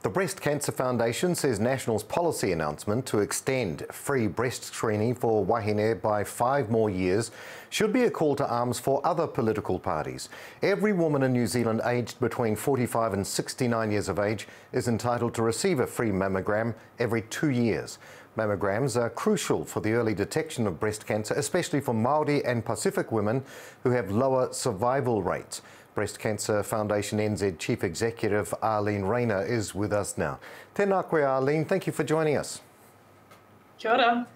The Breast Cancer Foundation says National's policy announcement to extend free breast screening for wahine by 5 more years should be a call to arms for other political parties. Every woman in New Zealand aged between 45 and 69 years of age is entitled to receive a free mammogram every 2 years. Mammograms are crucial for the early detection of breast cancer, especially for Māori and Pacific women who have lower survival rates. Breast Cancer Foundation NZ Chief Executive Arlene Rayner is with us now. Tēnā koe, Arlene. Thank you for joining us. Kia ora.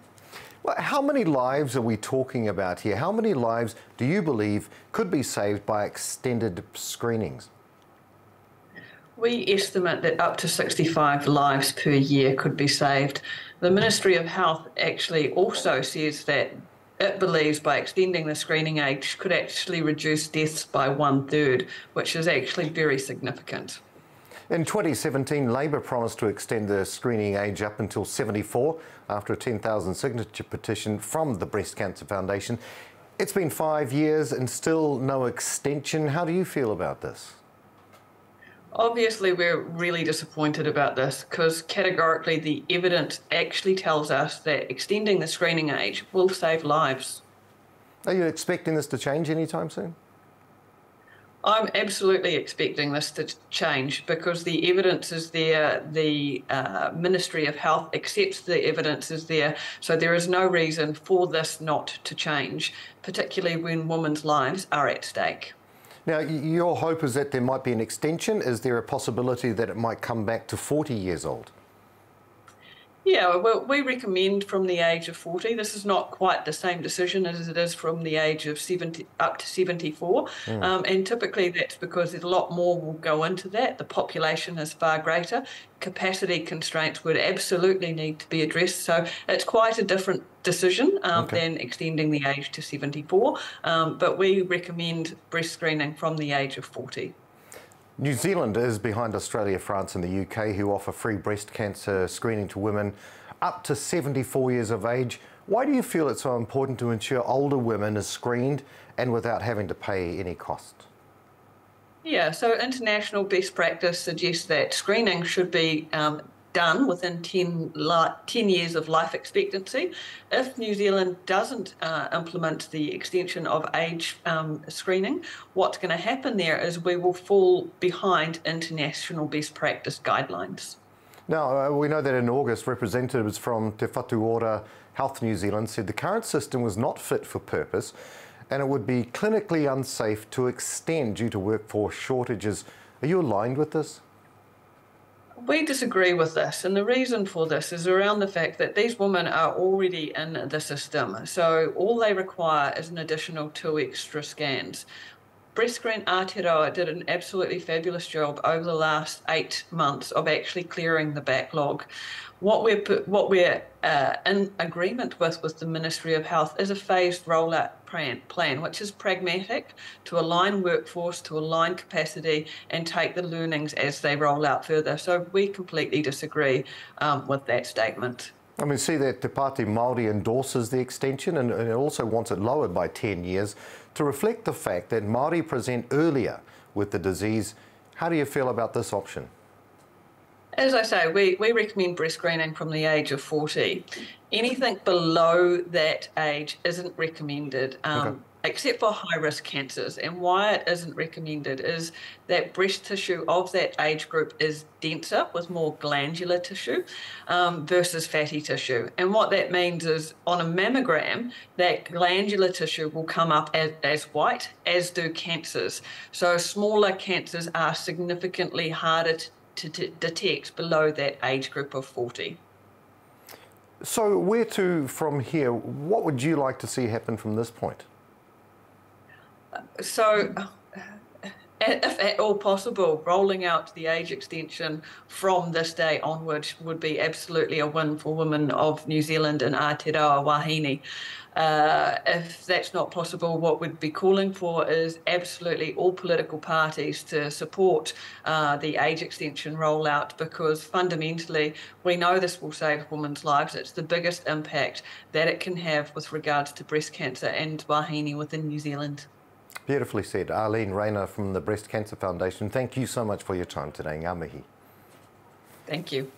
Well, how many lives are we talking about here? How many lives do you believe could be saved by extended screenings? We estimate that up to 65 lives per year could be saved. The Ministry of Health actually also says that it believes by extending the screening age could actually reduce deaths by 1/3, which is actually very significant. In 2017, Labor promised to extend the screening age up until 74 after a 10,000 signature petition from the Breast Cancer Foundation. It's been 5 years and still no extension. How do you feel about this? Obviously, we're really disappointed about this because categorically the evidence actually tells us that extending the screening age will save lives. Are you expecting this to change anytime soon? I'm absolutely expecting this to change because the evidence is there, the Ministry of Health accepts the evidence is there, so there is no reason for this not to change, particularly when women's lives are at stake. Now, your hope is that there might be an extension. Is there a possibility that it might come back to 40 years old? Yeah, well, we recommend from the age of 40. This is not quite the same decision as it is from the age of 70 up to 74. And typically that's because there's a lot more will go into that. The population is far greater. Capacity constraints would absolutely need to be addressed. So it's quite a different decision than extending the age to 74. But we recommend breast screening from the age of 40. New Zealand is behind Australia, France and the UK, who offer free breast cancer screening to women up to 74 years of age. Why do you feel it's so important to ensure older women are screened and without having to pay any cost? Yeah, so international best practice suggests that screening should be done within 10 years of life expectancy. If New Zealand doesn't implement the extension of age screening, what's going to happen there is we will fall behind international best practice guidelines. Now, we know that in August, representatives from Te Whatu Ora Health New Zealand said the current system was not fit for purpose and it would be clinically unsafe to extend due to workforce shortages. Are you aligned with this? We disagree with this, and the reason for this is around the fact that these women are already in the system, so all they require is an additional 2 extra scans. Breast Screen Aotearoa did an absolutely fabulous job over the last 8 months of actually clearing the backlog. What we're in agreement with the Ministry of Health is a phased rollout plan, which is pragmatic to align workforce, to align capacity, and take the learnings as they roll out further. So we completely disagree with that statement. I mean, see that Te Pāti Māori endorses the extension and it also wants it lowered by 10 years to reflect the fact that Māori present earlier with the disease. How do you feel about this option? As I say, we recommend breast screening from the age of 40. Anything below that age isn't recommended. Except for high-risk cancers. And why it isn't recommended is that breast tissue of that age group is denser with more glandular tissue versus fatty tissue. And what that means is on a mammogram, that glandular tissue will come up as white, as do cancers. So smaller cancers are significantly harder to detect below that age group of 40. So where to from here? What would you like to see happen from this point? So, if at all possible, rolling out the age extension from this day onwards would be absolutely a win for women of New Zealand and Aotearoa wahine. If that's not possible, what we'd be calling for is absolutely all political parties to support the age extension rollout, because fundamentally we know this will save women's lives. It's the biggest impact that it can have with regards to breast cancer and wahine within New Zealand. Beautifully said. Arlene Rayner from the Breast Cancer Foundation, thank you so much for your time today. Ngā mihi. Thank you.